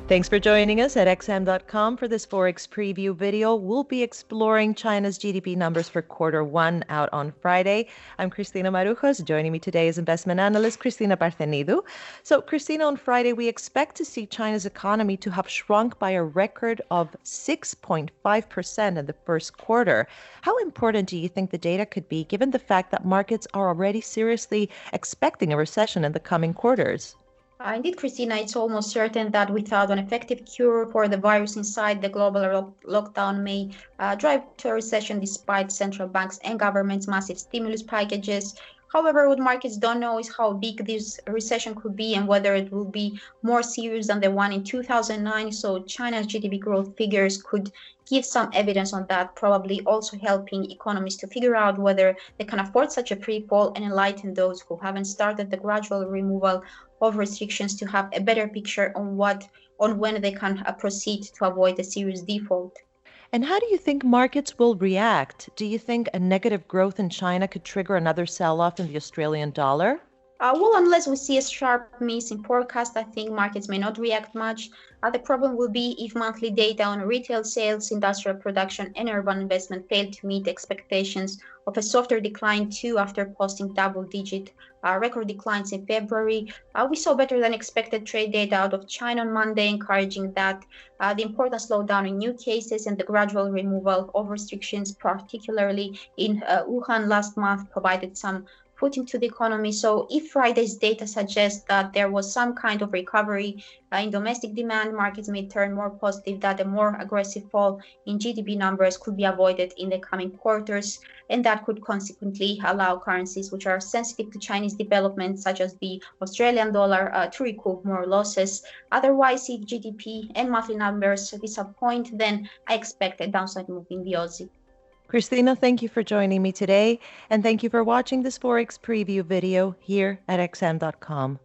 Thanks for joining us at xm.com for this Forex Preview video. We'll be exploring China's GDP numbers for Q1 out on Friday. I'm Cristina Marujos. Joining me today is investment analyst Cristina Parthenidu. So, Cristina, on Friday, we expect to see China's economy to have shrunk by a record of 6.5% in the first quarter. How important do you think the data could be, given the fact that markets are already seriously expecting a recession in the coming quarters? Indeed, Christina, it's almost certain that without an effective cure for the virus inside, the global lockdown may drive to a recession despite central banks and governments' massive stimulus packages. However, what markets don't know is how big this recession could be and whether it will be more serious than the one in 2009. So China's GDP growth figures could give some evidence on that, probably also helping economists to figure out whether they can afford such a free fall and enlighten those who haven't started the gradual removal of restrictions to have a better picture on when they can proceed to avoid a serious default. And how do you think markets will react? Do you think a negative growth in China could trigger another sell-off in the Australian dollar? Well, unless we see a sharp miss in forecast, I think markets may not react much. The problem will be if monthly data on retail sales, industrial production, and urban investment fail to meet expectations of a softer decline too after posting double-digit record declines in February. We saw better than expected trade data out of China on Monday, encouraging that the important slowdown in new cases and the gradual removal of restrictions, particularly in Wuhan last month, provided some put into the economy. So if Friday's data suggests that there was some kind of recovery in domestic demand, markets may turn more positive that a more aggressive fall in GDP numbers could be avoided in the coming quarters, and that could consequently allow currencies which are sensitive to Chinese developments, such as the Australian dollar, to recoup more losses. Otherwise, if GDP and monthly numbers disappoint, then I expect a downside move in the Aussie. Cristina, thank you for joining me today, and thank you for watching this Forex Preview video here at xm.com.